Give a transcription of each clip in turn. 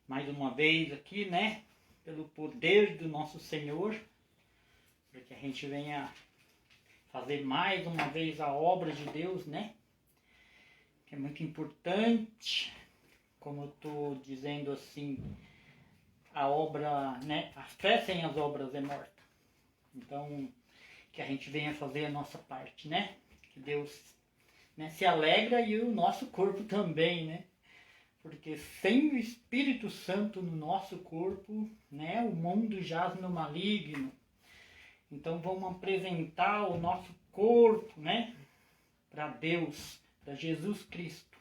mais uma vez aqui, né? Pelo poder do nosso Senhor, para que a gente venha fazer mais uma vez a obra de Deus, né? Que é muito importante, como eu estou dizendo assim, a obra, né? A fé sem as obras é morta. Então, que a gente venha fazer a nossa parte, né? Que Deus, né, se alegra e o nosso corpo também, né? Porque sem o Espírito Santo no nosso corpo, né, o mundo jaz no maligno. Então vamos apresentar o nosso corpo, né, para Deus, para Jesus Cristo.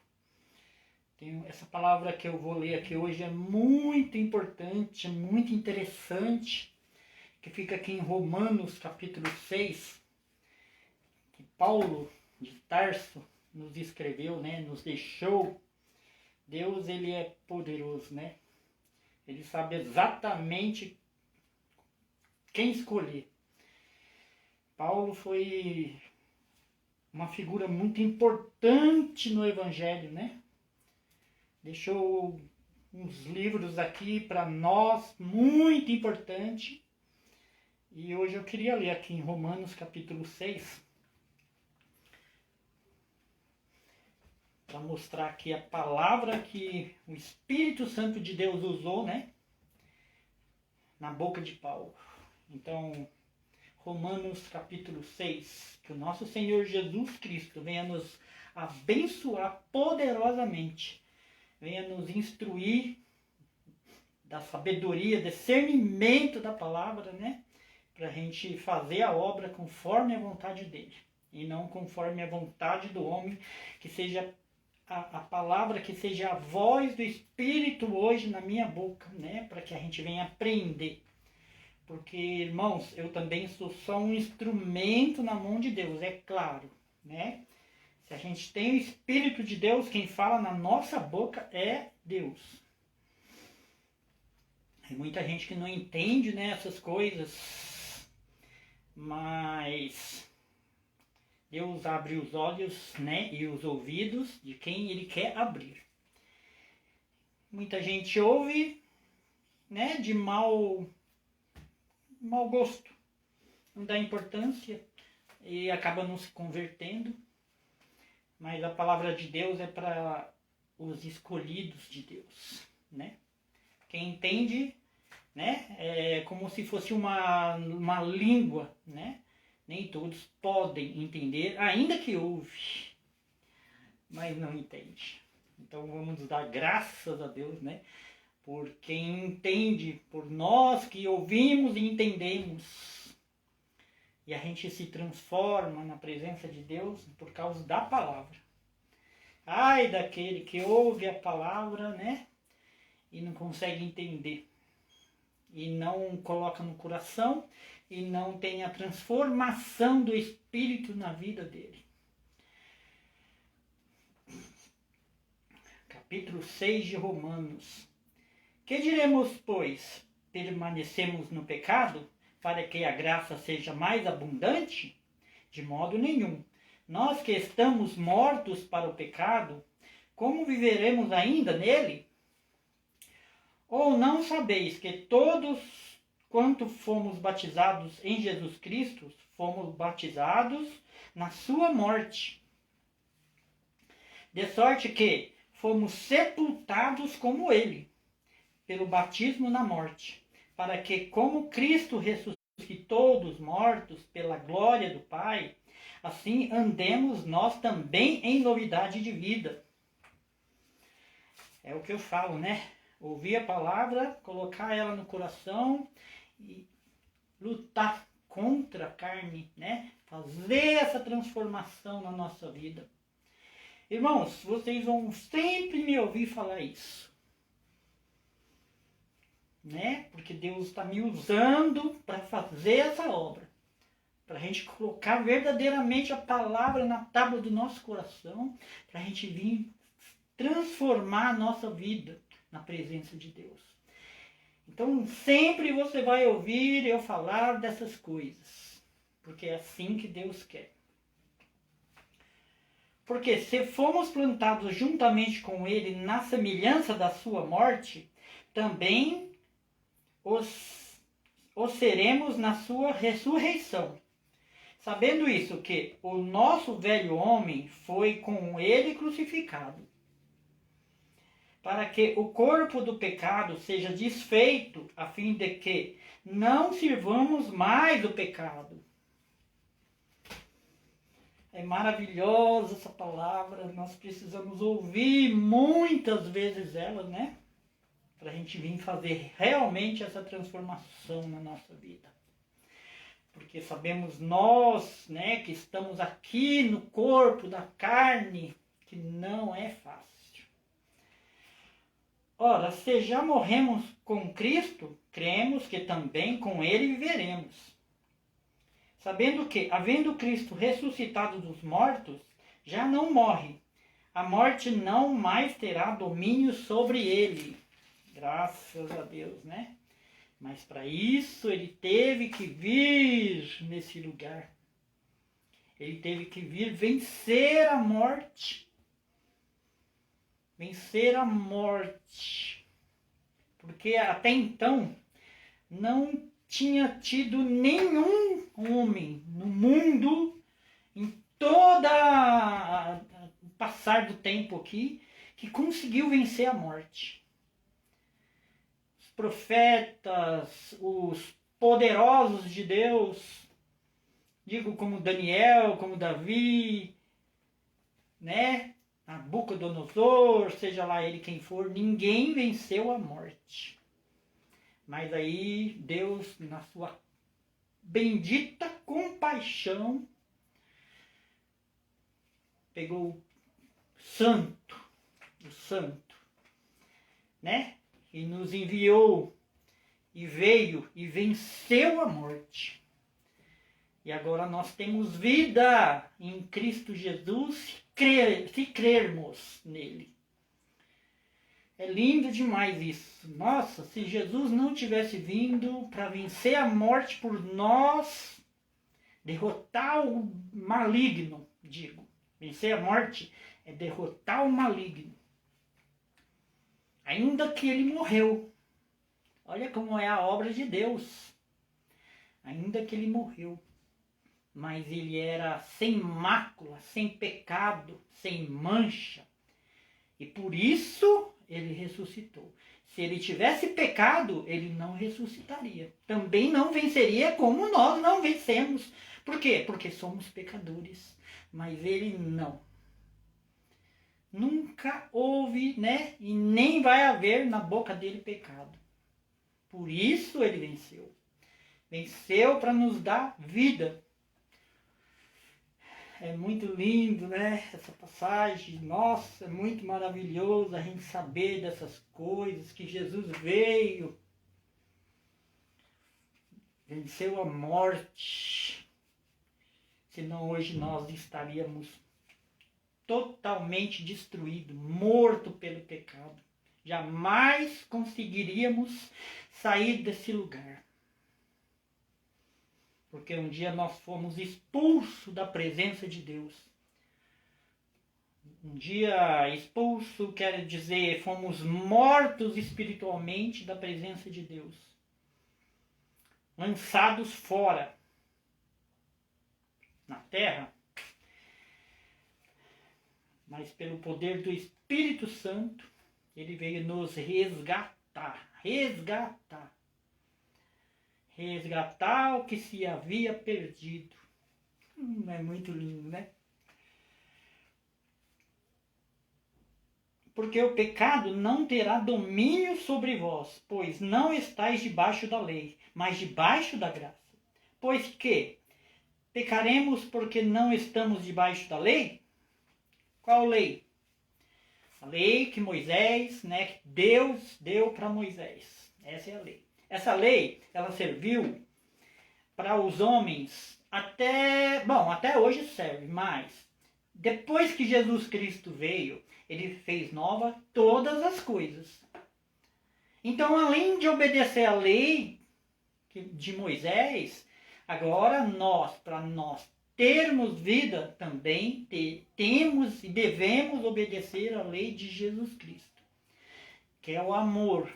Essa palavra que eu vou ler aqui hoje é muito importante, muito interessante, que fica aqui em Romanos capítulo 6, que Paulo de Tarso nos escreveu, né, nos deixou. Deus, ele é poderoso, né? Ele sabe exatamente quem escolher. Paulo foi uma figura muito importante no Evangelho, né? Deixou uns livros aqui para nós, muito importante. E hoje eu queria ler aqui em Romanos capítulo 6, para mostrar aqui a palavra que o Espírito Santo de Deus usou, né, na boca de Paulo. Então, Romanos capítulo 6, que o nosso Senhor Jesus Cristo venha nos abençoar poderosamente, venha nos instruir da sabedoria, discernimento da palavra, né, para a gente fazer a obra conforme a vontade dele, e não conforme a vontade do homem, que seja a palavra, que seja a voz do Espírito hoje na minha boca, né? Para que a gente venha aprender. Porque, irmãos, eu também sou só um instrumento na mão de Deus, é claro, né? Se a gente tem o Espírito de Deus, quem fala na nossa boca é Deus. Tem muita gente que não entende, né, essas coisas, mas Deus abre os olhos, né, e os ouvidos de quem Ele quer abrir. Muita gente ouve, né, de mau gosto, não dá importância e acaba não se convertendo. Mas a palavra de Deus é para os escolhidos de Deus, né? Quem entende, né, é como se fosse uma língua, né? Nem todos podem entender, ainda que ouve, mas não entende. Então vamos dar graças a Deus, né? Por quem entende, por nós que ouvimos e entendemos. E a gente se transforma na presença de Deus por causa da palavra. Ai daquele que ouve a palavra, né? E não consegue entender. E não coloca no coração, e não tem a transformação do Espírito na vida dele. Capítulo 6 de Romanos. Que diremos, pois? Permanecemos no pecado, para que a graça seja mais abundante? De modo nenhum. Nós que estamos mortos para o pecado, como viveremos ainda nele? Ou não sabeis que todos quanto fomos batizados em Jesus Cristo, fomos batizados na sua morte. De sorte que fomos sepultados como ele, pelo batismo na morte, para que, como Cristo ressuscitou dos mortos pela glória do Pai, assim andemos nós também em novidade de vida. É o que eu falo, né? Ouvir a palavra, colocar ela no coração e lutar contra a carne, né? Fazer essa transformação na nossa vida. Irmãos, vocês vão sempre me ouvir falar isso, né? Porque Deus está me usando para fazer essa obra, para a gente colocar verdadeiramente a palavra na tábua do nosso coração, para a gente vir transformar a nossa vida na presença de Deus. Então sempre você vai ouvir eu falar dessas coisas, porque é assim que Deus quer. Porque se fomos plantados juntamente com Ele na semelhança da sua morte, também os seremos na sua ressurreição. Sabendo isso, que o nosso velho homem foi com ele crucificado, para que o corpo do pecado seja desfeito, a fim de que não sirvamos mais o pecado. É maravilhosa essa palavra, nós precisamos ouvir muitas vezes ela, né? Para a gente vir fazer realmente essa transformação na nossa vida. Porque sabemos nós, né, que estamos aqui no corpo da carne, que não é fácil. Ora, se já morremos com Cristo, cremos que também com Ele viveremos. Sabendo que, havendo Cristo ressuscitado dos mortos, já não morre. A morte não mais terá domínio sobre ele. Graças a Deus, né? Mas para isso ele teve que vir nesse lugar. Ele teve que vir vencer a morte. Vencer a morte. Porque até então não tinha tido nenhum homem no mundo, em toda o passar do tempo aqui, que conseguiu vencer a morte. Os profetas, os poderosos de Deus, digo como Daniel, como Davi, né? Nabucodonosor, seja lá ele quem for, ninguém venceu a morte. Mas aí Deus, na sua bendita compaixão, pegou o santo, né? E nos enviou e veio e venceu a morte. E agora nós temos vida em Cristo Jesus, se crermos nele. É lindo demais isso. Nossa, se Jesus não tivesse vindo para vencer a morte por nós, derrotar o maligno, digo. Vencer a morte é derrotar o maligno. Ainda que ele morreu. Olha como é a obra de Deus. Ainda que ele morreu. Mas ele era sem mácula, sem pecado, sem mancha. E por isso ele ressuscitou. Se ele tivesse pecado, ele não ressuscitaria. Também não venceria como nós não vencemos. Por quê? Porque somos pecadores. Mas ele não. Nunca houve, né? E nem vai haver na boca dele pecado. Por isso ele venceu. Venceu para nos dar vida. É muito lindo, né? Essa passagem. Nossa, é muito maravilhoso a gente saber dessas coisas, que Jesus veio, venceu a morte. Senão hoje nós estaríamos totalmente destruídos, mortos pelo pecado. Jamais conseguiríamos sair desse lugar. Porque um dia nós fomos expulsos da presença de Deus. Um dia expulso quer dizer, fomos mortos espiritualmente da presença de Deus. Lançados fora. Na terra. Mas pelo poder do Espírito Santo, ele veio nos resgatar. Resgatar o que se havia perdido. É muito lindo, né? Porque o pecado não terá domínio sobre vós, pois não estáis debaixo da lei, mas debaixo da graça. Pois que pecaremos porque não estamos debaixo da lei? Qual lei? A lei que Moisés, né, que Deus deu para Moisés. Essa é a lei. Essa lei, ela serviu para os homens até hoje serve, mas depois que Jesus Cristo veio, ele fez nova todas as coisas. Então, além de obedecer a lei de Moisés, agora para nós termos vida também, temos e devemos obedecer a lei de Jesus Cristo, que é o amor.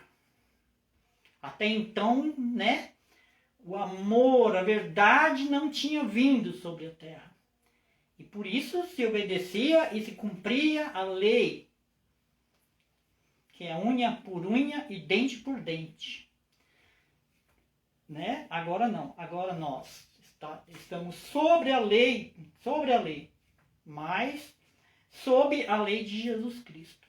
Até então, né, o amor, a verdade não tinha vindo sobre a terra. E por isso se obedecia e se cumpria a lei, que é unha por unha e dente por dente. Né? Agora não, agora nós estamos sobre a lei, mas sob a lei de Jesus Cristo.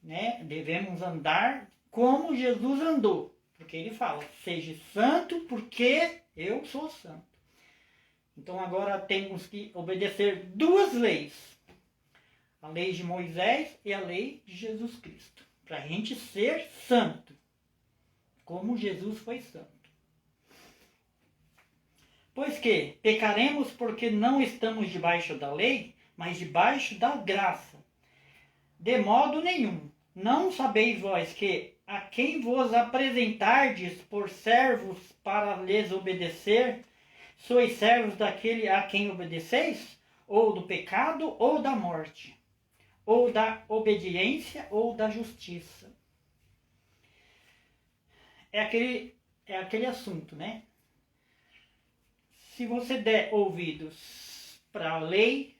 Né? Devemos andar como Jesus andou, porque ele fala, seja santo porque eu sou santo. Então agora temos que obedecer duas leis, a lei de Moisés e a lei de Jesus Cristo, para a gente ser santo, como Jesus foi santo. Pois que pecaremos porque não estamos debaixo da lei, mas debaixo da graça. De modo nenhum. Não sabeis vós que a quem vos apresentardes por servos para lhes obedecer, sois servos daquele a quem obedeceis? Ou do pecado ou da morte? Ou da obediência ou da justiça? É aquele assunto, né? Se você der ouvidos para a lei,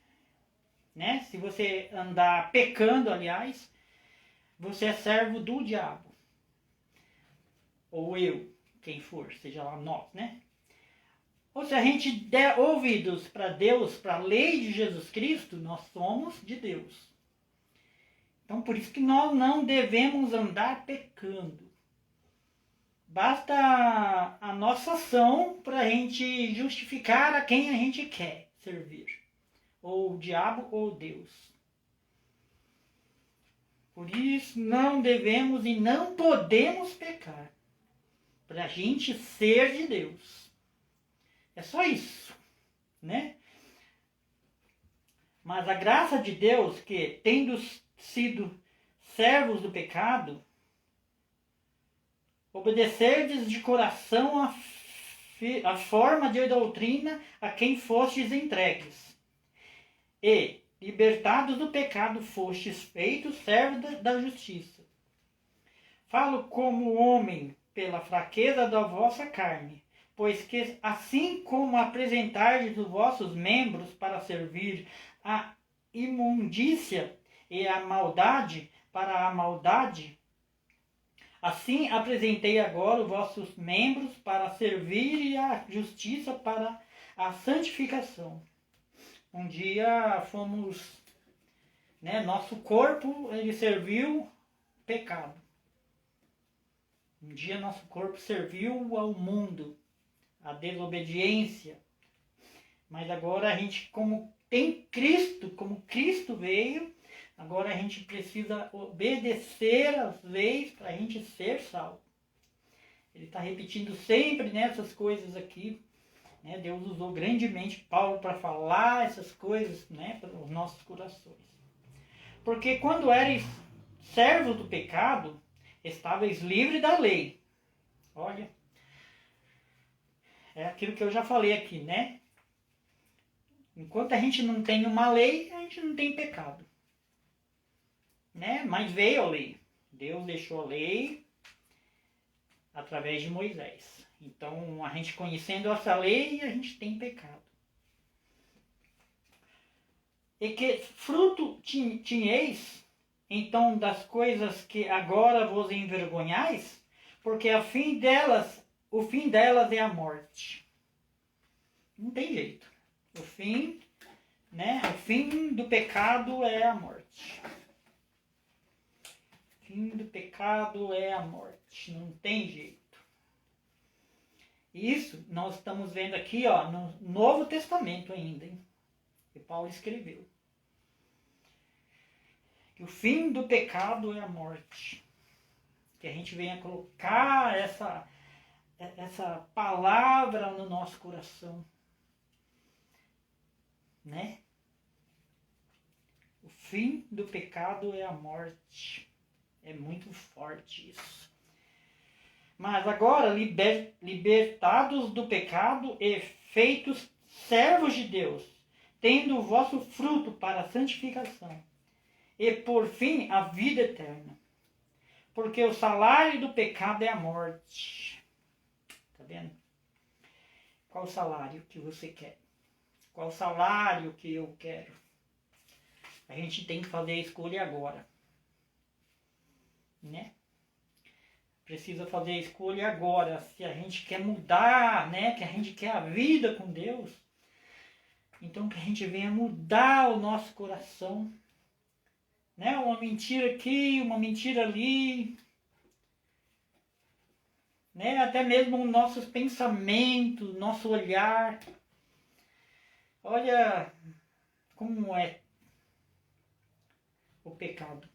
né? Se você andar pecando, aliás, você é servo do diabo. Ou eu, quem for, seja lá nós, né? Ou se a gente der ouvidos para Deus, para a lei de Jesus Cristo, nós somos de Deus. Então, por isso que nós não devemos andar pecando. Basta a nossa ação para a gente justificar a quem a gente quer servir. Ou o diabo ou Deus. Por isso não devemos e não podemos pecar. Para a gente ser de Deus. É só isso, né? Mas a graça de Deus, que tendo sido servos do pecado, obedecerdes de coração a forma de doutrina a quem fostes entregues. E, libertados do pecado, fostes feitos servos da justiça. Falo como homem pela fraqueza da vossa carne, pois que assim como apresentardes os vossos membros para servir a imundícia e a maldade para a maldade, assim apresentei agora os vossos membros para servir e a justiça para a santificação. Um dia fomos, né, nosso corpo ele serviu pecado. Um dia nosso corpo serviu ao mundo, à desobediência. Mas agora a gente, como tem Cristo, como Cristo veio, agora a gente precisa obedecer às leis para a gente ser salvo. Ele está repetindo sempre nessas coisas aqui. Né? Deus usou grandemente Paulo para falar essas coisas, né, para os nossos corações. Porque quando eres servos do pecado, estáveis livres da lei. Olha, é aquilo que eu já falei aqui, né? Enquanto a gente não tem uma lei, a gente não tem pecado. Né? Mas veio a lei. Deus deixou a lei através de Moisés. Então, a gente conhecendo essa lei, a gente tem pecado. E que fruto tinheis, então, das coisas que agora vos envergonhais? Porque o fim delas é a morte. Não tem jeito. O fim do pecado é a morte. O fim do pecado é a morte. Não tem jeito. Isso nós estamos vendo aqui, ó, no Novo Testamento ainda, hein? Que Paulo escreveu. Que o fim do pecado é a morte. Que a gente venha colocar essa palavra no nosso coração. Né? O fim do pecado é a morte. É muito forte isso. Mas agora, libertados do pecado e feitos servos de Deus, tendo o vosso fruto para a santificação, e por fim a vida eterna. porque o salário do pecado é a morte. Tá vendo? Qual o salário que você quer? Qual o salário que eu quero? A gente tem que fazer a escolha agora. Né? Precisa fazer a escolha agora. Se a gente quer mudar, né? Que a gente quer a vida com Deus, então que a gente venha mudar o nosso coração. Né? Uma mentira aqui, uma mentira ali. Né? Até mesmo os nossos pensamentos, nosso olhar. Olha como é o pecado.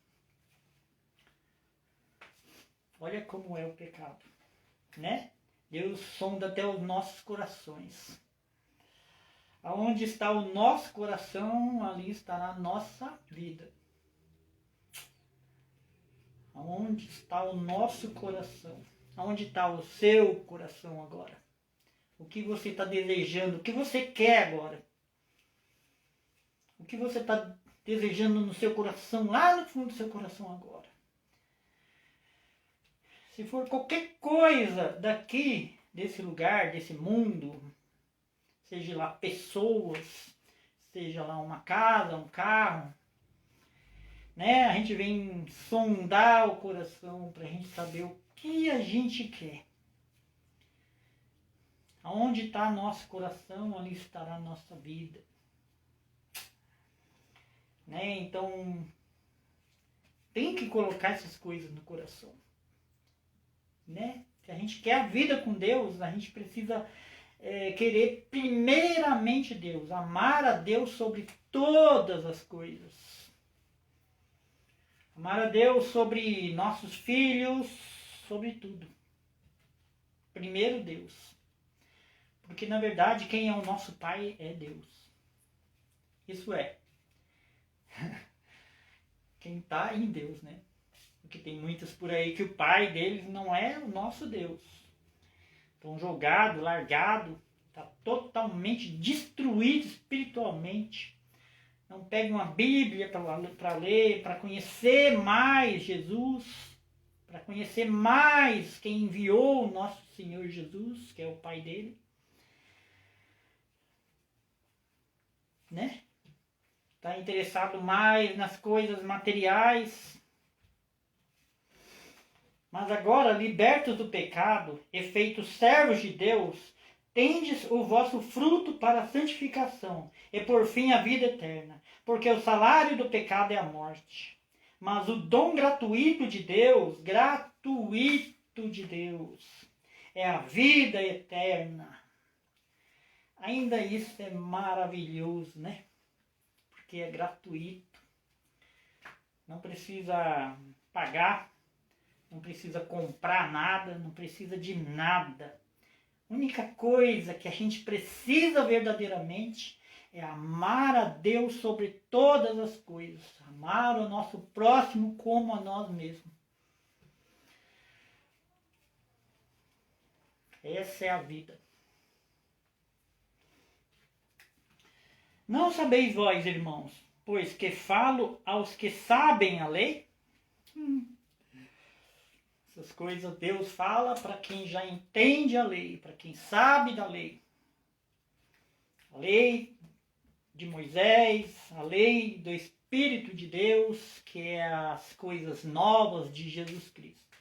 Olha como é o pecado, né? Deus sonda até os nossos corações. Aonde está o nosso coração, ali estará a nossa vida. Aonde está o nosso coração? Aonde está o seu coração agora? O que você está desejando? O que você quer agora? O que você está desejando no seu coração, lá no fundo do seu coração agora? Se for qualquer coisa daqui, desse lugar, desse mundo, seja lá pessoas, seja lá uma casa, um carro, né? A gente vem sondar o coração para a gente saber o que a gente quer. Aonde está nosso coração, ali estará a nossa vida. Né? Então, tem que colocar essas coisas no coração. Né? Se a gente quer a vida com Deus, a gente precisa querer primeiramente Deus, amar a Deus sobre todas as coisas. Amar a Deus sobre nossos filhos, sobre tudo. Primeiro Deus. Porque na verdade quem é o nosso Pai é Deus. Isso é. Quem está em Deus, né? Porque tem muitos por aí que o pai deles não é o nosso Deus. Estão jogados, largados, está totalmente destruído espiritualmente. Não pegam a Bíblia para ler, para conhecer mais Jesus, para conhecer mais quem enviou o nosso Senhor Jesus, que é o Pai dele. Né? Está interessado mais nas coisas materiais. Mas agora, libertos do pecado e feitos servos de Deus, tendes o vosso fruto para a santificação e por fim a vida eterna. Porque o salário do pecado é a morte. Mas o dom gratuito de Deus, é a vida eterna. Ainda isso é maravilhoso, né? Porque é gratuito. Não precisa pagar. Não precisa comprar nada, não precisa de nada. A única coisa que a gente precisa verdadeiramente é amar a Deus sobre todas as coisas. Amar o nosso próximo como a nós mesmos. Essa é a vida. Não sabeis vós, irmãos, pois que falo aos que sabem a lei? Essas coisas Deus fala para quem já entende a lei, para quem sabe da lei. A lei de Moisés, a lei do Espírito de Deus, que é as coisas novas de Jesus Cristo.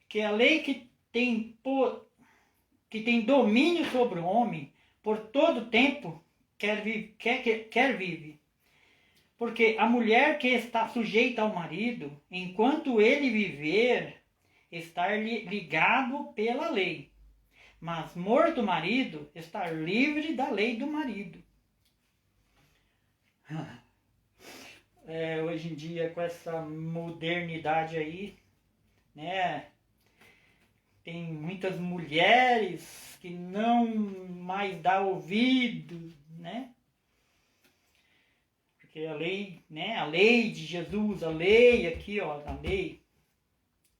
Que é a lei que tem domínio sobre o homem por todo tempo, quer vive. Porque a mulher que está sujeita ao marido, enquanto ele viver, está ligado pela lei. Mas morto o marido, está livre da lei do marido. Hoje em dia, com essa modernidade aí, né? Tem muitas mulheres que não mais dão ouvido, né? Porque a lei, né? A lei de Jesus, a lei aqui, ó, a lei,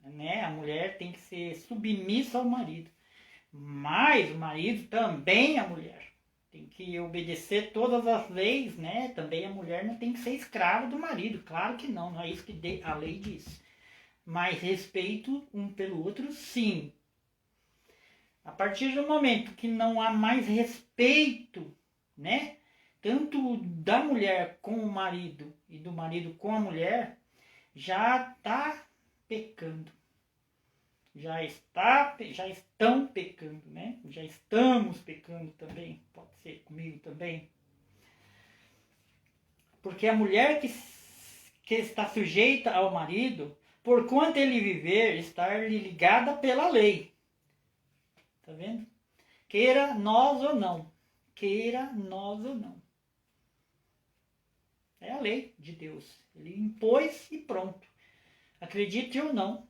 né? A mulher tem que ser submissa ao marido. Mas o marido também a mulher. Tem que obedecer todas as leis, né? Também a mulher não tem que ser escrava do marido. Claro que não, não é isso que a lei diz. mais respeito um pelo outro, sim. A partir do momento que não há mais respeito, né? Tanto da mulher com o marido e do marido com a mulher, já está pecando. Já estão pecando, né? Já estamos pecando também, pode ser comigo também. Porque a mulher que está sujeita ao marido, por quanto ele viver, está ligada pela lei. Tá vendo? Queira nós ou não. Queira nós ou não. É a lei de Deus. Ele impôs e pronto. Acredite ou não,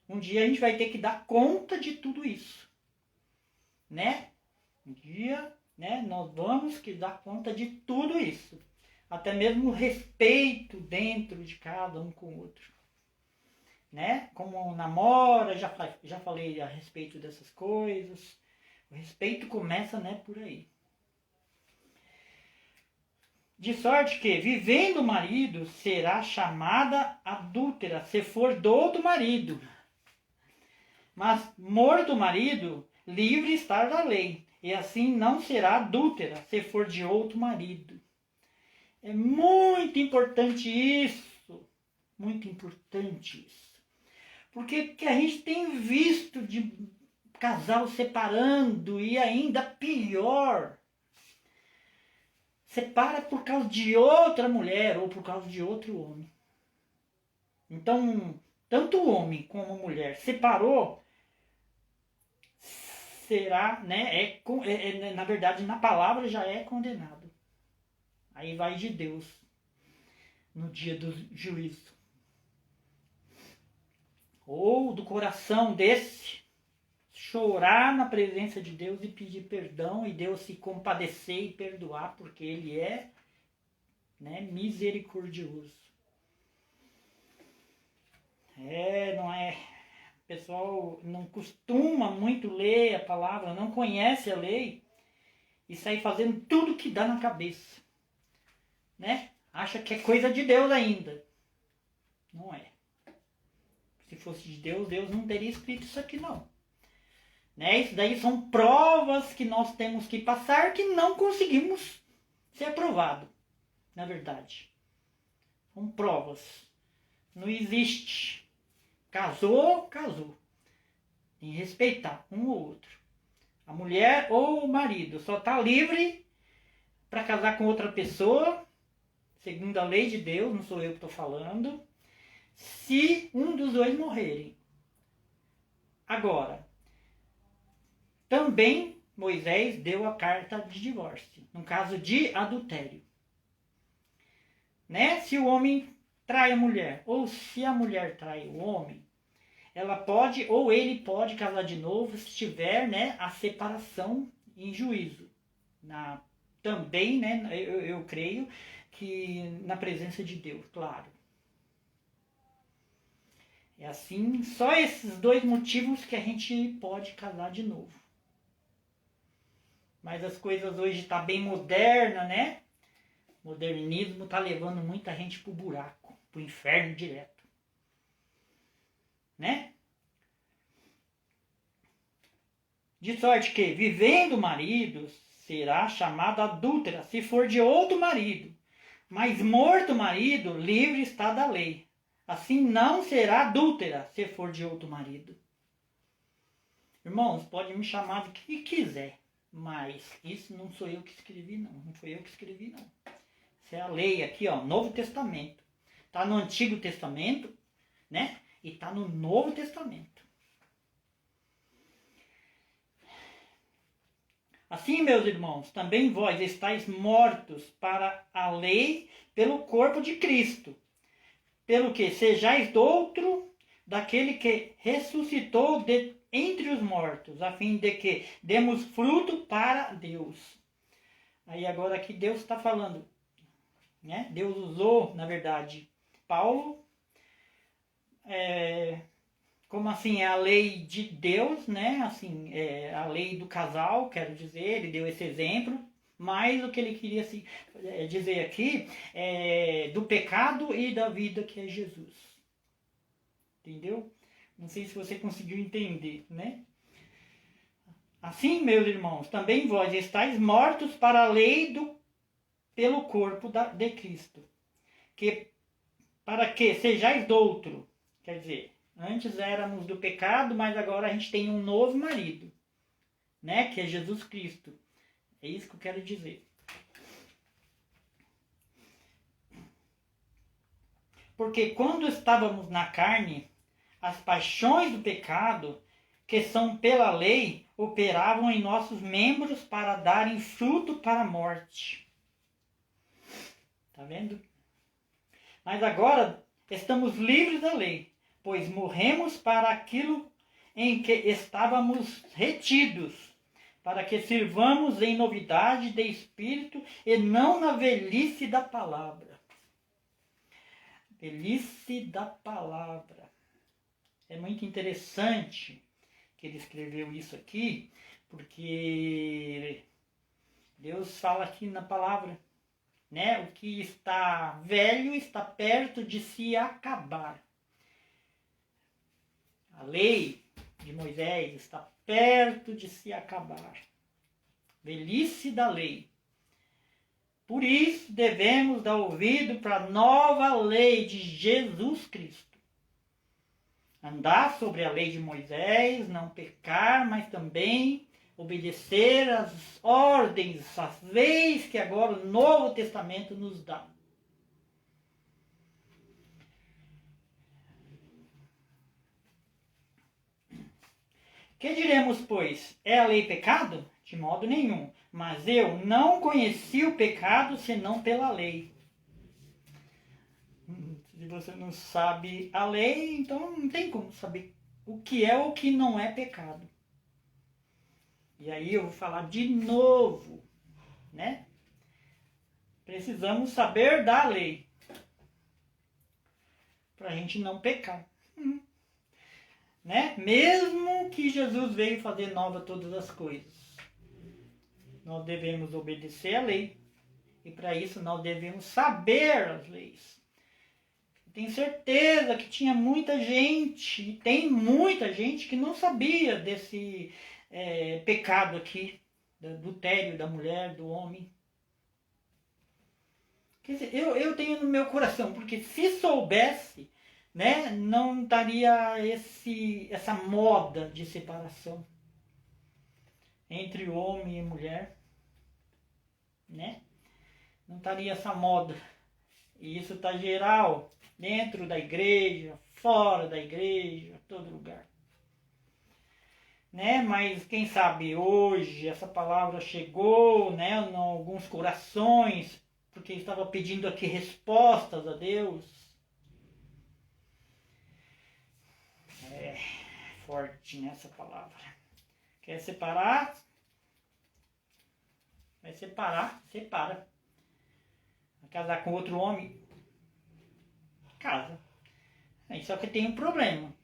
um dia a gente vai ter que dar conta de tudo isso. Né? Um dia, né, nós vamos que dar conta de tudo isso. Até mesmo o respeito dentro de cada um com o outro. Né? Como namora, já falei a respeito dessas coisas. O respeito começa, né, por aí. De sorte que, vivendo o marido, será chamada adúltera, se for do outro marido. Mas, morto o marido, livre está da lei, e assim não será adúltera, se for de outro marido. É muito importante isso. Muito importante isso. Porque que a gente tem visto de casal separando e ainda pior, separa por causa de outra mulher ou por causa de outro homem. Então, tanto o homem como a mulher separou, será, né, na verdade, na palavra já é condenado. Aí vai de Deus no dia do juízo. Ou do coração desse chorar na presença de Deus e pedir perdão e Deus se compadecer e perdoar, porque Ele é, né, misericordioso. Não é? O pessoal não costuma muito ler a palavra, não conhece a lei e sai fazendo tudo que dá na cabeça, né? Acha que é coisa de Deus ainda. Não é. Se fosse de Deus, Deus não teria escrito isso aqui não. Né? Isso daí são provas que nós temos que passar que não conseguimos ser aprovado, na verdade. São provas. Não existe. Casou, casou. Tem que respeitar um ou outro. A mulher ou o marido só está livre para casar com outra pessoa, segundo a lei de Deus, não sou eu que estou falando, se um dos dois morrerem. Agora, também Moisés deu a carta de divórcio, no caso de adultério. Né? Se o homem trai a mulher, ou se a mulher trai o homem, ela pode, ou ele pode casar de novo se tiver, né, a separação em juízo. Também, né, eu creio que na presença de Deus, claro. É assim, só esses dois motivos que a gente pode casar de novo. Mas as coisas hoje estão bem modernas, né? O modernismo está levando muita gente pro buraco, pro inferno direto. Né? De sorte que, vivendo o marido, será chamada adúltera, se for de outro marido. Mas morto o marido, livre está da lei. Assim não será adúltera, se for de outro marido. Irmãos, pode me chamar do que quiser. Mas isso não sou eu que escrevi, não. Não foi eu que escrevi, não. Isso é a lei aqui, ó, Novo Testamento. Está no Antigo Testamento, né? E está no Novo Testamento. Assim, meus irmãos, também vós estáis mortos para a lei pelo corpo de Cristo, pelo que sejais outro daquele que ressuscitou entre os mortos, a fim de que demos fruto para Deus. Aí agora aqui Deus está falando, né? Deus usou, na verdade, Paulo, como assim, é a lei de Deus, né? Assim, a lei do casal, quero dizer, ele deu esse exemplo, mas o que ele queria dizer aqui é do pecado e da vida que é Jesus. Entendeu? Não sei se você conseguiu entender, né? Assim, meus irmãos, também vós estáis mortos para a lei pelo corpo de Cristo. Para que sejais doutro. Quer dizer, antes éramos do pecado, mas agora a gente tem um novo marido, né? Que é Jesus Cristo. É isso que eu quero dizer. Porque quando estávamos na carne, as paixões do pecado, que são pela lei, operavam em nossos membros para darem fruto para a morte. Tá vendo? Mas agora estamos livres da lei, pois morremos para aquilo em que estávamos retidos, para que sirvamos em novidade de espírito e não na velhice da palavra. Velhice da palavra. É muito interessante que ele escreveu isso aqui, porque Deus fala aqui na palavra, né? O que está velho está perto de se acabar. A lei de Moisés está perto de se acabar. Velhice da lei. Por isso devemos dar ouvido para a nova lei de Jesus Cristo. Andar sobre a lei de Moisés, não pecar, mas também obedecer às ordens, às leis que agora o Novo Testamento nos dá. Que diremos, pois? É a lei pecado? De modo nenhum. Mas eu não conheci o pecado senão pela lei. Se você não sabe a lei, então não tem como saber o que é ou o que não é pecado. E aí eu vou falar de novo, né? Precisamos saber da lei para a gente não pecar. Né? Mesmo que Jesus veio fazer nova todas as coisas, nós devemos obedecer à lei. E para isso nós devemos saber as leis. Tenho certeza que tinha muita gente, e tem muita gente que não sabia desse pecado aqui, do adultério da mulher, do homem. Quer dizer, eu tenho no meu coração, porque se soubesse, né, não estaria essa moda de separação entre homem e mulher, né? Não estaria essa moda. E isso está geral, dentro da igreja, fora da igreja, todo lugar. Né? Mas quem sabe hoje essa palavra chegou, né, em alguns corações, porque estava pedindo aqui respostas a Deus. É forte nessa palavra. Quer separar? Vai separar, separa. Vai casar com outro homem? Casa. Aí só que tem um problema.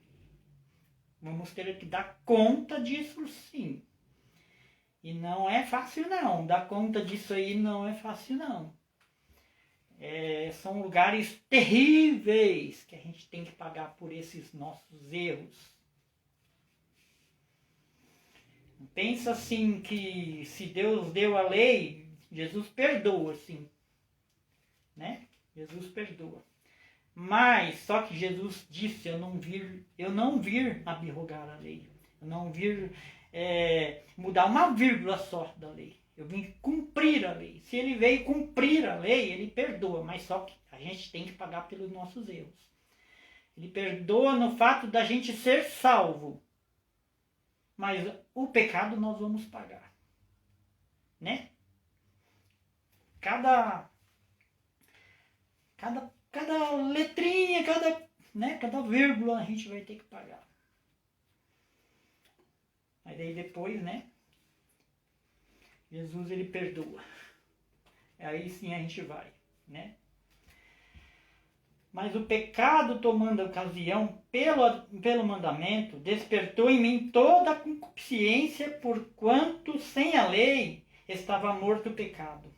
Vamos ter que dar conta disso sim. E não é fácil não. Dar conta disso aí não é fácil não. São lugares terríveis que a gente tem que pagar por esses nossos erros. Pensa assim que se Deus deu a lei, Jesus perdoa, sim. Né? Jesus perdoa. Mas, só que Jesus disse, eu não vir abrogar a lei. Eu não vir mudar uma vírgula só da lei. Eu vim cumprir a lei. Se ele veio cumprir a lei, ele perdoa. Mas só que a gente tem que pagar pelos nossos erros. Ele perdoa no fato da gente ser salvo. Mas o pecado nós vamos pagar. Né? Cada letrinha, cada vírgula a gente vai ter que pagar. Mas aí depois, né? Jesus, ele perdoa. Aí sim a gente vai, né? Mas o pecado, tomando ocasião pelo mandamento, despertou em mim toda a concupiscência, porquanto sem a lei estava morto o pecado.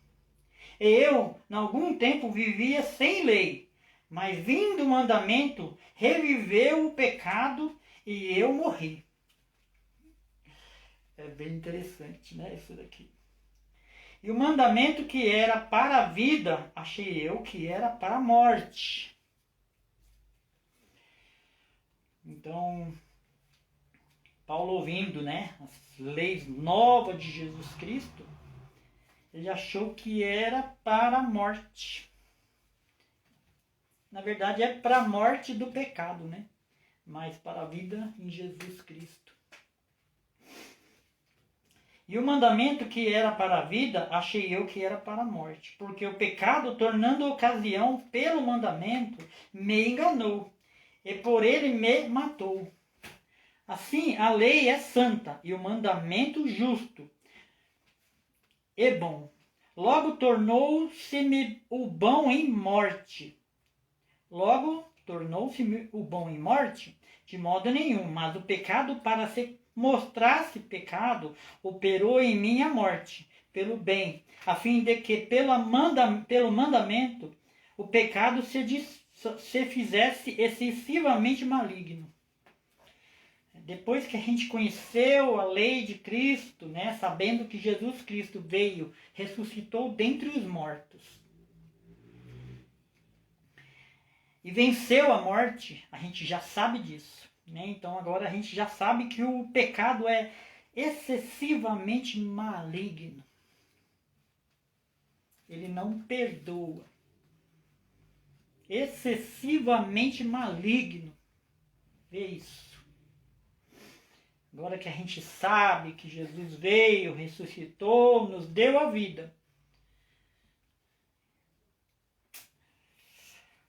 E eu, em algum tempo, vivia sem lei, Mas vindo o mandamento, reviveu o pecado e eu morri. É bem interessante, né? Isso daqui. E o mandamento que era para a vida, achei eu que era para a morte. Então, Paulo ouvindo, né, as leis novas de Jesus Cristo, ele achou que era para a morte. Na verdade é para a morte do pecado, né? Mas para a vida em Jesus Cristo. E o mandamento que era para a vida, achei eu que era para a morte. Porque o pecado, tornando ocasião pelo mandamento, me enganou. E por ele me matou. Assim, a lei é santa e o mandamento justo e bom. Logo tornou-se-me o bom em morte. Logo tornou-se-me o bom em morte? De modo nenhum, mas o pecado, para se mostrar-se pecado, operou em mim a morte, pelo bem, a fim de que pelo mandamento o pecado se fizesse excessivamente maligno. Depois que a gente conheceu a lei de Cristo, né, sabendo que Jesus Cristo veio, ressuscitou dentre os mortos e venceu a morte, a gente já sabe disso, né? Então agora a gente já sabe que o pecado é excessivamente maligno. Ele não perdoa. Excessivamente maligno. Vê isso. Agora que a gente sabe que Jesus veio, ressuscitou, nos deu a vida.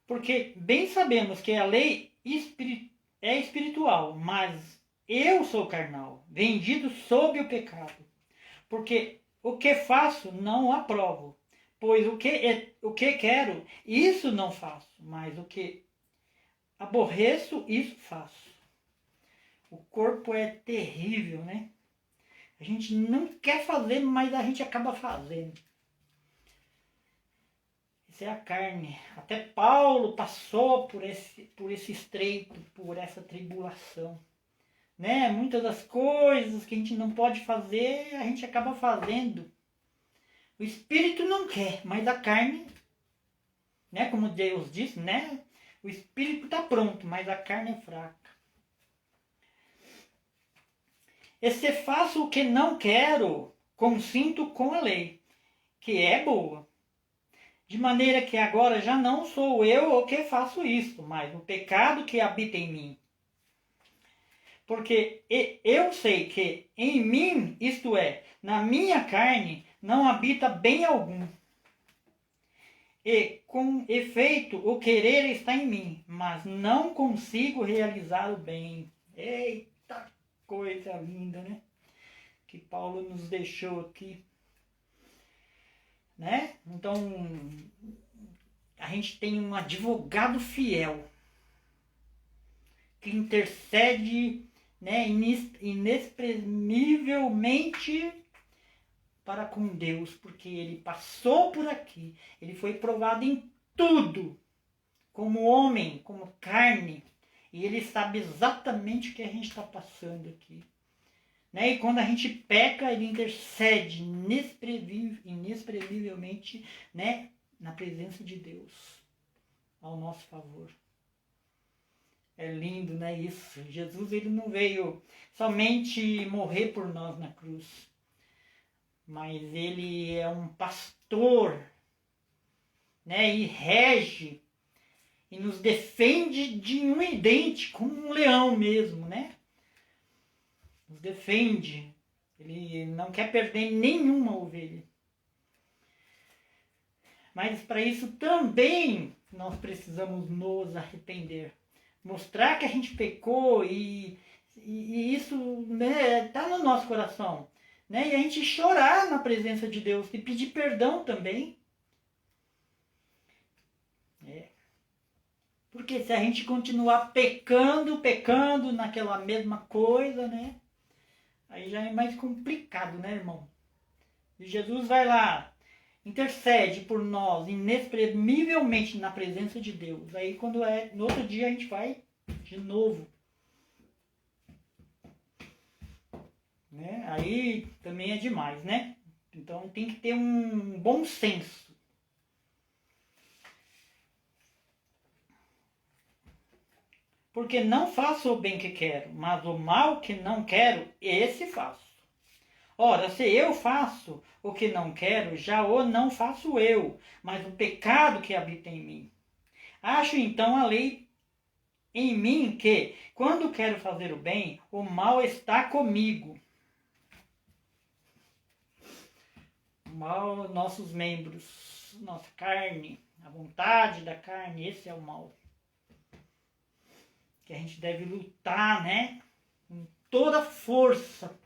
Porque bem sabemos que a lei é espiritual, mas eu sou carnal, vendido sob o pecado. Porque o que faço não aprovo, pois o que quero, isso não faço, mas o que aborreço, isso faço. O corpo é terrível, né? A gente não quer fazer, mas a gente acaba fazendo. Isso é a carne. Até Paulo passou por esse estreito, por essa tribulação. Né? Muitas das coisas que a gente não pode fazer, a gente acaba fazendo. O espírito não quer, mas a carne, né? Como Deus disse, né? O espírito está pronto, mas a carne é fraca. E se faço o que não quero, consinto com a lei, que é boa. De maneira que agora já não sou eu o que faço isso, mas o pecado que habita em mim. Porque eu sei que em mim, isto é, na minha carne, não habita bem algum. E com efeito, o querer está em mim, mas não consigo realizar o bem. Eita coisa linda, né? Que Paulo nos deixou aqui. Né? Então, a gente tem um advogado fiel que intercede, né, inexprimivelmente para com Deus, porque ele passou por aqui, ele foi provado em tudo, como homem, como carne, e ele sabe exatamente o que a gente está passando aqui. Né? E quando a gente peca, ele intercede inexprimivelmente, né, na presença de Deus, ao nosso favor. É lindo, né, isso. Jesus, ele não veio somente morrer por nós na cruz, mas ele é um pastor, né, e rege, e nos defende de um dente, como um leão mesmo, né? Nos defende. Ele não quer perder nenhuma ovelha. Mas para isso também nós precisamos nos arrepender. Mostrar que a gente pecou e isso, né, tá no nosso coração. Né? E a gente chorar na presença de Deus e pedir perdão também. Porque se a gente continuar pecando naquela mesma coisa, né? Aí já é mais complicado, né, irmão? E Jesus vai lá intercede por nós inexprimivelmente na presença de Deus. Aí quando no outro dia a gente vai de novo. Né? Aí também é demais, né? Então tem que ter um bom senso. Porque não faço o bem que quero, mas o mal que não quero, esse faço. Ora, se eu faço o que não quero, já o não faço eu, mas o pecado que habita em mim. Acho então a lei em mim que, quando quero fazer o bem, o mal está comigo. O mal, nossos membros, nossa carne, a vontade da carne, esse é o mal. Que a gente deve lutar, né? Com toda a força.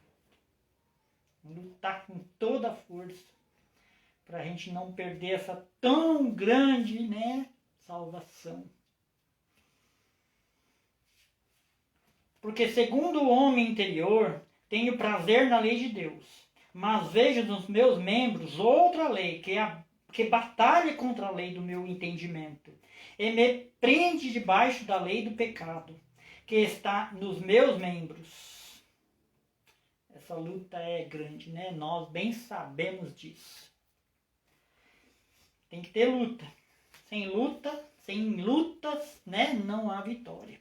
Lutar com toda a força. Para a gente não perder essa tão grande, né? Salvação. Porque segundo o homem interior, tenho prazer na lei de Deus. Mas vejo nos meus membros outra lei, que batalha contra a lei do meu entendimento. E me prende debaixo da lei do pecado, que está nos meus membros. Essa luta é grande, né? Nós bem sabemos disso. Tem que ter luta. Sem lutas, né? Não há vitória.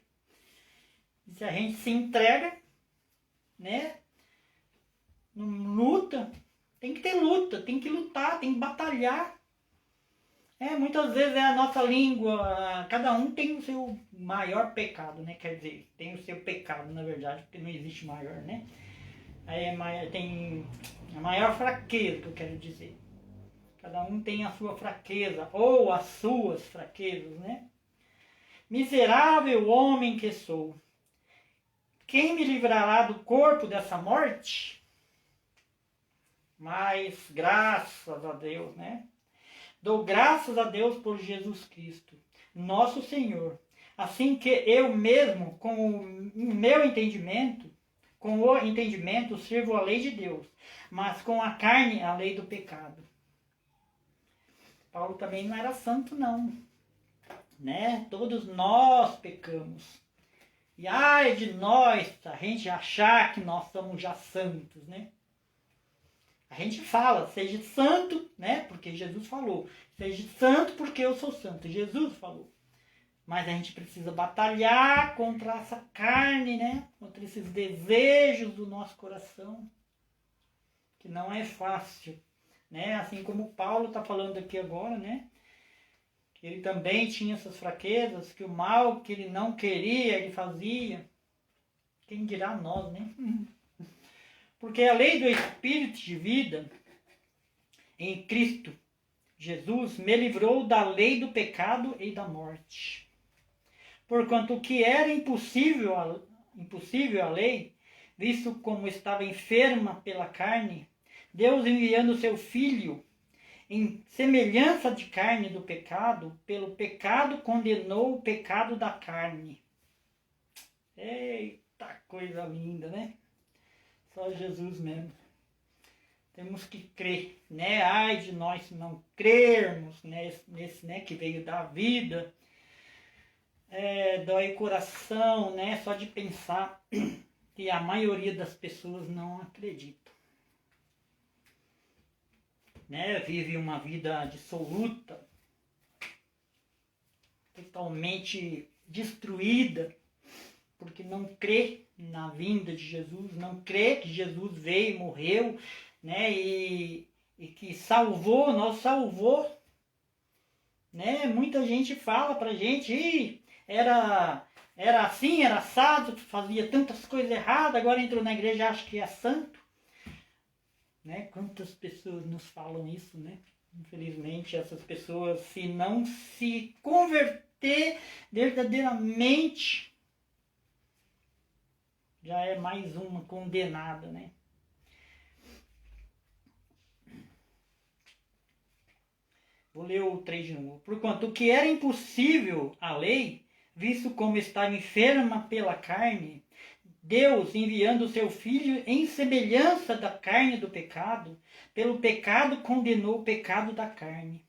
E se a gente se entrega, né? Não luta, tem que ter luta, tem que lutar, tem que batalhar. Muitas vezes é a nossa língua, cada um tem o seu maior pecado, né? Quer dizer, tem o seu pecado, na verdade, porque não existe maior, né? Aí tem a maior fraqueza, que eu quero dizer. Cada um tem a sua fraqueza, ou as suas fraquezas, né? Miserável homem que sou, quem me livrará do corpo dessa morte? Mas graças a Deus, né? Dou graças a Deus por Jesus Cristo, nosso Senhor. Assim que eu mesmo, com o meu entendimento, sirvo a lei de Deus, mas com a carne, a lei do pecado. Paulo também não era santo, não. Né? Todos nós pecamos. E ai de nós, a gente achar que nós somos já santos, né? A gente fala, seja santo, né? Porque Jesus falou. Seja santo porque eu sou santo. Jesus falou. Mas a gente precisa batalhar contra essa carne, né? Contra esses desejos do nosso coração. Que não é fácil, né? Assim como Paulo está falando aqui agora, né? Que ele também tinha essas fraquezas, que o mal que ele não queria, ele fazia. Quem dirá nós, né? Porque a lei do Espírito de vida em Cristo Jesus me livrou da lei do pecado e da morte. Porquanto o que era impossível à lei, visto como estava enferma pela carne, Deus enviando seu Filho em semelhança de carne do pecado, pelo pecado condenou o pecado da carne. Eita coisa linda, né? Só Jesus mesmo. Temos que crer, né? Ai de nós se não crermos nesse, né, que veio da vida. Dói o coração, né? Só de pensar que a maioria das pessoas não acreditam. Né? Vive uma vida dissoluta, totalmente destruída, porque não crê na vinda de Jesus, não crê que Jesus veio e morreu, né? E que nos salvou. Né? Muita gente fala pra gente, era assim, era assado, fazia tantas coisas erradas, agora entrou na igreja e acha que é santo. Né? Quantas pessoas nos falam isso, né? Infelizmente, essas pessoas, se não se converter verdadeiramente, já é mais uma condenada, né? Vou ler o 3 de novo. Porquanto o que era impossível à lei, visto como estava enferma pela carne, Deus, enviando o seu Filho em semelhança da carne do pecado, pelo pecado condenou o pecado da carne,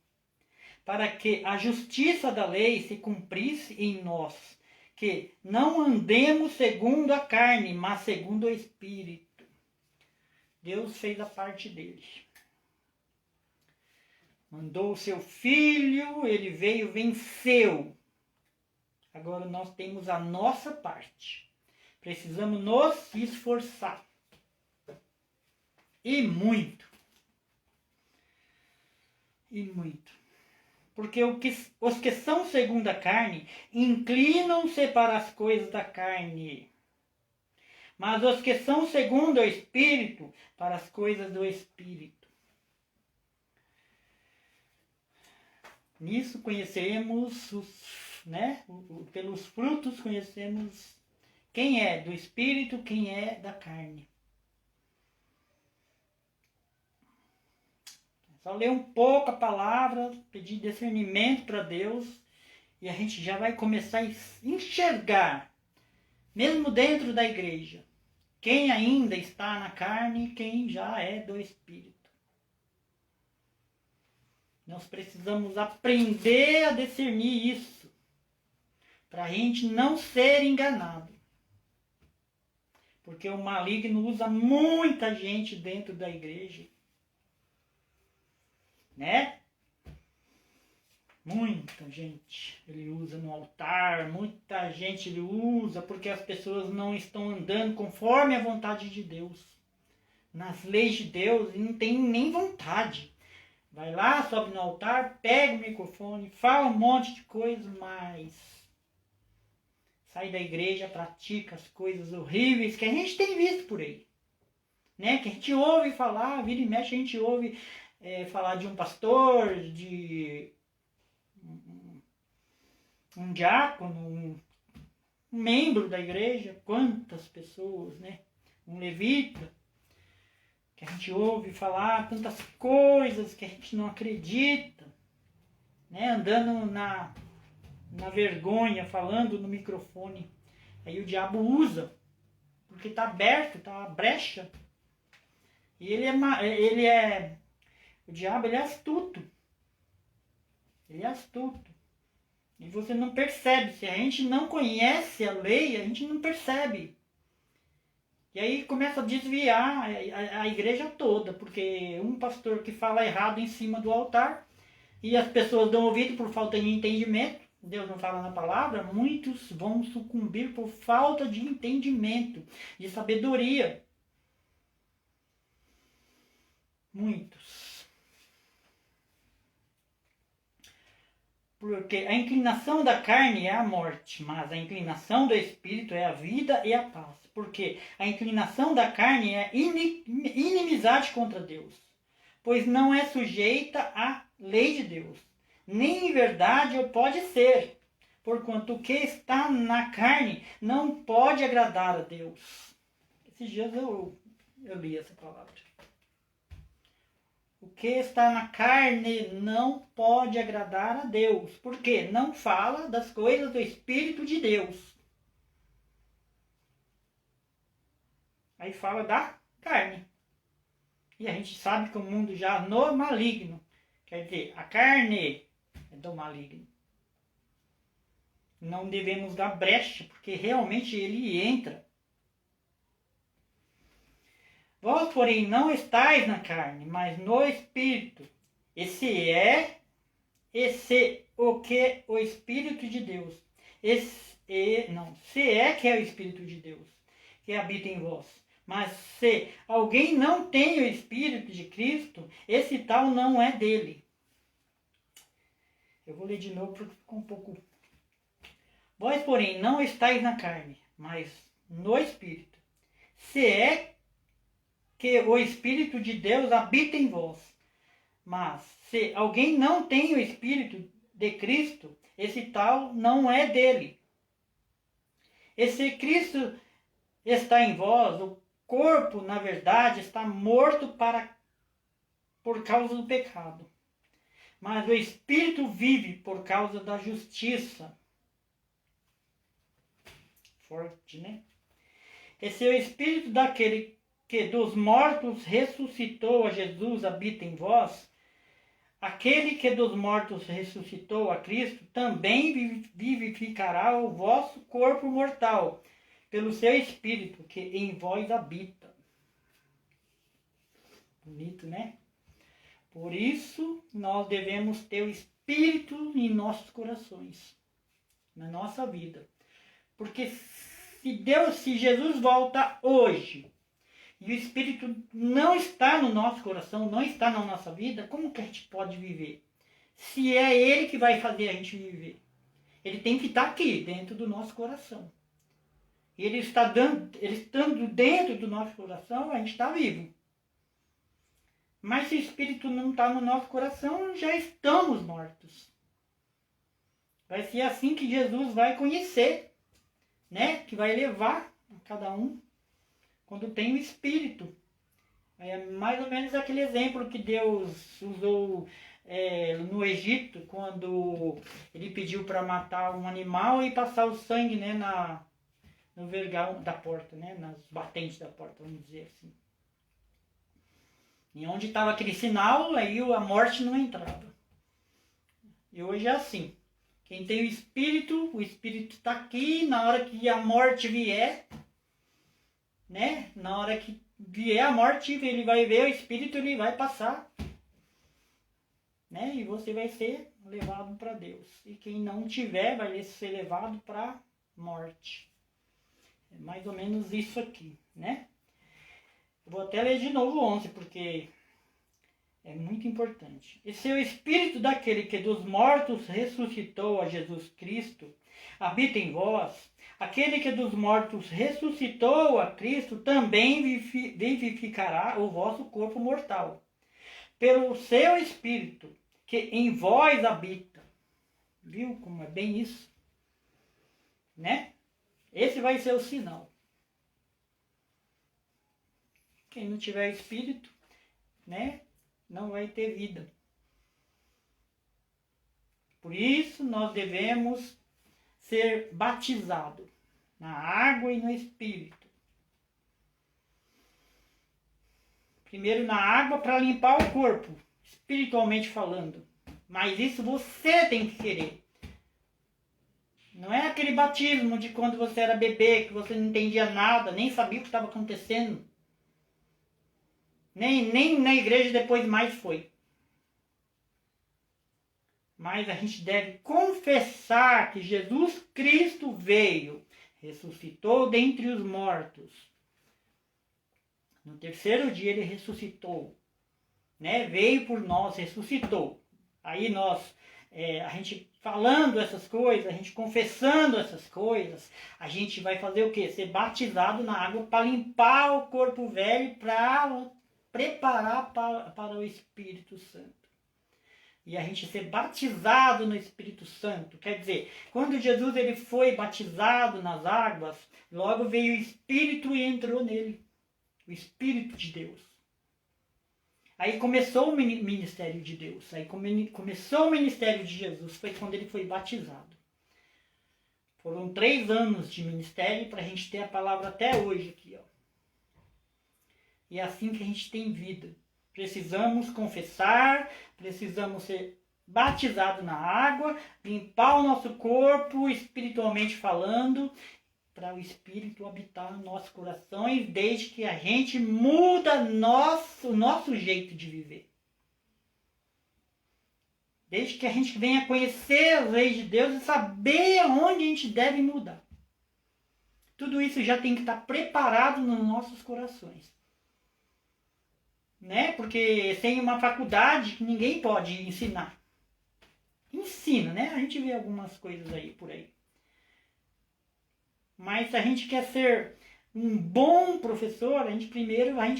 para que a justiça da lei se cumprisse em nós, que não andemos segundo a carne, mas segundo o Espírito. Deus fez a parte dele. Mandou o seu Filho, ele veio, venceu. Agora nós temos a nossa parte. Precisamos nos esforçar. E muito. E muito. Porque os que são segundo a carne inclinam-se para as coisas da carne. Mas os que são segundo o Espírito, para as coisas do Espírito. Nisso conhecemos pelos frutos conhecemos quem é do Espírito, quem é da carne. Só ler um pouco a palavra, pedir discernimento para Deus, e a gente já vai começar a enxergar, mesmo dentro da igreja, quem ainda está na carne e quem já é do Espírito. Nós precisamos aprender a discernir isso, para a gente não ser enganado. Porque o maligno usa muita gente dentro da igreja. Né? Muita gente ele usa no altar, muita gente ele usa porque as pessoas não estão andando conforme a vontade de Deus. Nas leis de Deus, e não tem nem vontade. Vai lá, sobe no altar, pega o microfone, fala um monte de coisa, mas sai da igreja, pratica as coisas horríveis que a gente tem visto por aí. Né? Que a gente ouve falar, vira e mexe, a gente ouve falar de um pastor, de um diácono, um membro da igreja, quantas pessoas, né? Um levita, que a gente ouve falar tantas coisas que a gente não acredita, né? Andando na vergonha, falando no microfone. Aí o diabo usa, porque está aberto, está a brecha. E o diabo ele é astuto. Ele é astuto. E você não percebe. Se a gente não conhece a lei, a gente não percebe. E aí começa a desviar a igreja toda, porque um pastor que fala errado em cima do altar, e as pessoas dão ouvido por falta de entendimento, Deus não fala na palavra, muitos vão sucumbir por falta de entendimento, de sabedoria. Muitos. Porque a inclinação da carne é a morte, mas a inclinação do Espírito é a vida e a paz. Porque a inclinação da carne é inimizade contra Deus, pois não é sujeita à lei de Deus, nem em verdade ou pode ser, porquanto o que está na carne não pode agradar a Deus. Esses dias eu li essa palavra. O que está na carne não pode agradar a Deus, porque não fala das coisas do Espírito de Deus. Aí fala da carne. E a gente sabe que o mundo já no maligno, quer dizer, a carne é do maligno. Não devemos dar brecha, porque realmente ele entra. Vós, porém, não estáis na carne, mas no Espírito. Esse é o que o Espírito de Deus. Se é que é o Espírito de Deus que habita em vós. Mas se alguém não tem o Espírito de Cristo, esse tal não é dele. Eu vou ler de novo porque ficou um pouco... Vós, porém, não estáis na carne, mas no Espírito. Se é que o Espírito de Deus habita em vós. Mas se alguém não tem o Espírito de Cristo, esse tal não é dele. E se Cristo está em vós, o corpo, na verdade, está morto por causa do pecado. Mas o Espírito vive por causa da justiça. Forte, né? E se o Espírito daquele que dos mortos ressuscitou a Jesus habita em vós, aquele que dos mortos ressuscitou a Cristo também vivificará o vosso corpo mortal, pelo seu Espírito que em vós habita. Bonito, né? Por isso, nós devemos ter o Espírito em nossos corações, na nossa vida. Porque se Jesus volta hoje, e o Espírito não está no nosso coração, não está na nossa vida, como que a gente pode viver? Se é Ele que vai fazer a gente viver. Ele tem que estar aqui, dentro do nosso coração. E Ele estando dentro do nosso coração, a gente está vivo. Mas se o Espírito não está no nosso coração, já estamos mortos. Vai ser assim que Jesus vai conhecer, né? Que vai levar a cada um quando tem o Espírito. É mais ou menos aquele exemplo que Deus usou no Egito, quando ele pediu para matar um animal e passar o sangue, né, no vergal da porta, né, nas batentes da porta, vamos dizer assim. E onde estava aquele sinal, aí a morte não entrava. E hoje é assim. Quem tem o Espírito está aqui, na hora que a morte vier, né? Na hora que vier a morte, ele vai ver o Espírito, ele vai passar, né? E você vai ser levado para Deus. E quem não tiver, vai ser levado para a morte. É mais ou menos isso aqui, né? Eu vou até ler de novo o 11, porque é muito importante. E se o Espírito daquele que dos mortos ressuscitou a Jesus Cristo habita em vós, aquele que dos mortos ressuscitou a Cristo também vivificará o vosso corpo mortal, pelo seu Espírito que em vós habita. Viu como é bem isso? Né? Esse vai ser o sinal. Quem não tiver Espírito, né, não vai ter vida. Por isso nós devemos ser batizados na água e no Espírito. Primeiro na água para limpar o corpo, espiritualmente falando. Mas isso você tem que querer. Não é aquele batismo de quando você era bebê, que você não entendia nada, nem sabia o que estava acontecendo. Nem na igreja depois mais foi. Mas a gente deve confessar que Jesus Cristo veio, ressuscitou dentre os mortos. No terceiro dia ele ressuscitou, né? Veio por nós, ressuscitou. Aí a gente falando essas coisas, a gente confessando essas coisas, a gente vai fazer o quê? Ser batizado na água para limpar o corpo velho, para preparar para o Espírito Santo. E a gente ser batizado no Espírito Santo. Quer dizer, quando Jesus ele foi batizado nas águas, logo veio o Espírito e entrou nele. O Espírito de Deus. Aí começou o ministério de Deus. Aí começou o ministério de Jesus. Foi quando ele foi batizado. Foram 3 anos de ministério para a gente ter a palavra até hoje aqui, ó. E é assim que a gente tem vida. Precisamos confessar, precisamos ser batizados na água, limpar o nosso corpo, espiritualmente falando, para o Espírito habitar nos nossos corações, desde que a gente muda o nosso jeito de viver. Desde que a gente venha conhecer as leis de Deus e saber onde a gente deve mudar. Tudo isso já tem que estar preparado nos nossos corações. Né? Porque sem uma faculdade ninguém pode ensinar. Ensina, né? A gente vê algumas coisas aí por aí. Mas se a gente quer ser um bom professor, a gente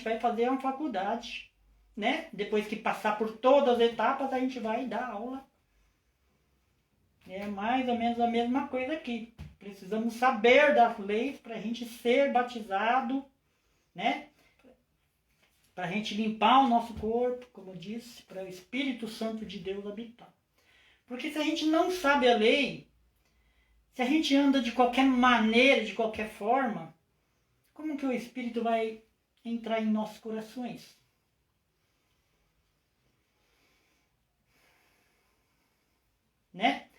vai fazer uma faculdade, né? Depois que passar por todas as etapas, a gente vai dar aula. É mais ou menos a mesma coisa aqui. Precisamos saber das leis para a gente ser batizado, né? Para a gente limpar o nosso corpo, como eu disse, para o Espírito Santo de Deus habitar. Porque se a gente não sabe a lei, se a gente anda de qualquer maneira, de qualquer forma, como que o Espírito vai entrar em nossos corações? Né?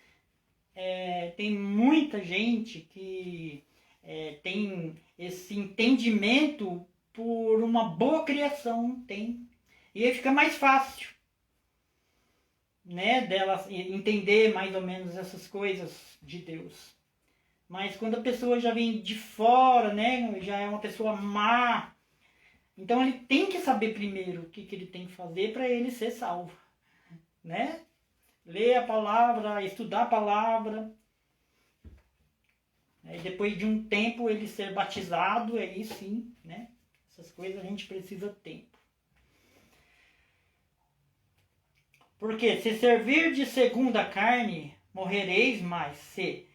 Tem muita gente que tem esse entendimento por uma boa criação, tem. E aí fica mais fácil, né, dela entender mais ou menos essas coisas de Deus. Mas quando a pessoa já vem de fora, né, já é uma pessoa má, então ele tem que saber primeiro o que ele tem que fazer para ele ser salvo, né? Ler a palavra, estudar a palavra, e depois de um tempo ele ser batizado, aí sim, né? Essas coisas a gente precisa de tempo. Porque se servir de segundo a carne, morrereis, mas se...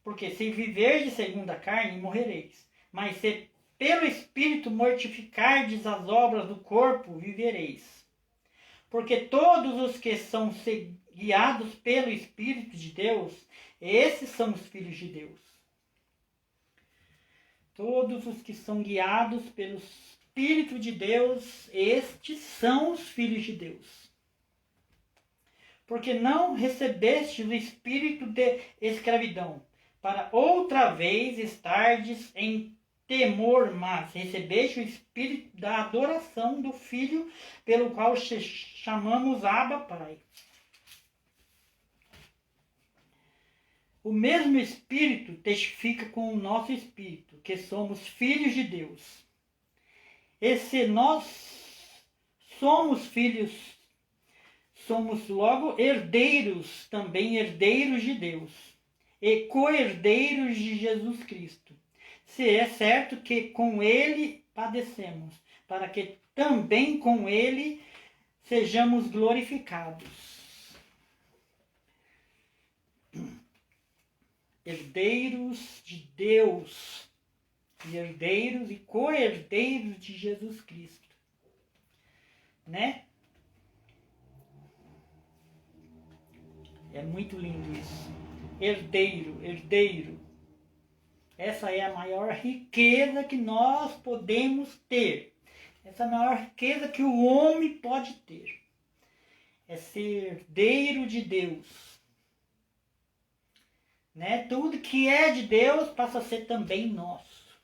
Porque se viver de segundo a carne, morrereis. Mas se pelo Espírito mortificardes as obras do corpo, vivereis. Porque todos os que são guiados pelo Espírito de Deus, esses são os filhos de Deus. Todos os que são guiados pelo Espírito de Deus, estes são os filhos de Deus. Porque não recebeste o espírito de escravidão, para outra vez estardes em temor, mas recebeste o espírito da adoração do Filho, pelo qual chamamos Abba, Pai. O mesmo Espírito testifica com o nosso espírito que somos filhos de Deus. E se nós somos filhos, somos logo herdeiros, também herdeiros de Deus, e co-herdeiros de Jesus Cristo. Se é certo que com ele padecemos, para que também com ele sejamos glorificados. Herdeiros de Deus, e herdeiros e co-herdeiros de Jesus Cristo, né? É muito lindo isso. Herdeiro, herdeiro. Essa é a maior riqueza que nós podemos ter. Essa é a maior riqueza que o homem pode ter. É ser herdeiro de Deus. Né? Tudo que é de Deus passa a ser também nosso.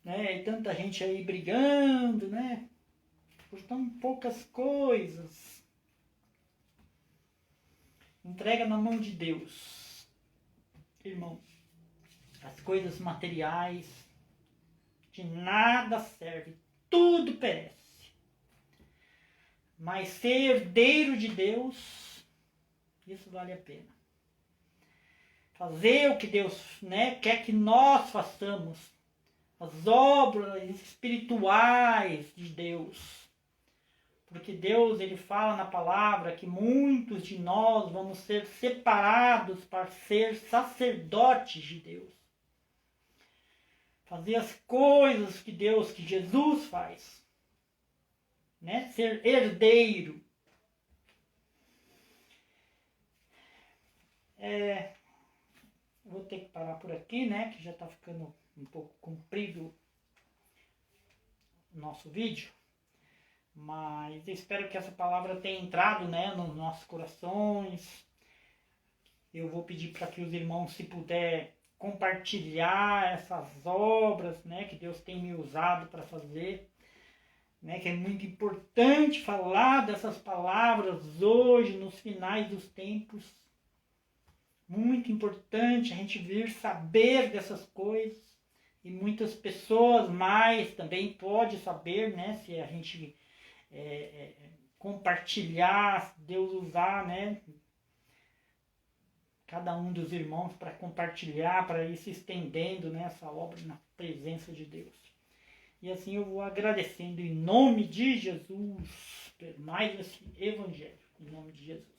Né? E tanta gente aí brigando, né? Por tão poucas coisas. Entrega na mão de Deus. Irmão, as coisas materiais de nada servem. Tudo perece. Mas ser herdeiro de Deus, isso vale a pena. Fazer o que Deus, né, quer que nós façamos. As obras espirituais de Deus. Porque Deus, ele fala na palavra que muitos de nós vamos ser separados para ser sacerdotes de Deus. Fazer as coisas que Deus, que Jesus faz. Né? Ser herdeiro. Vou ter que parar por aqui, né? Que já está ficando um pouco comprido o nosso vídeo. Mas espero que essa palavra tenha entrado, né, nos nossos corações. Eu vou pedir para que os irmãos, se puder, compartilhar essas obras, né, que Deus tem me usado para fazer. Né, que é muito importante falar dessas palavras hoje, nos finais dos tempos. Muito importante a gente vir saber dessas coisas. E muitas pessoas mais também podem saber, né, se a gente compartilhar, Deus usar, né, cada um dos irmãos para compartilhar, para ir se estendendo nessa obra na presença de Deus. E assim eu vou agradecendo em nome de Jesus por mais esse evangelho, em nome de Jesus.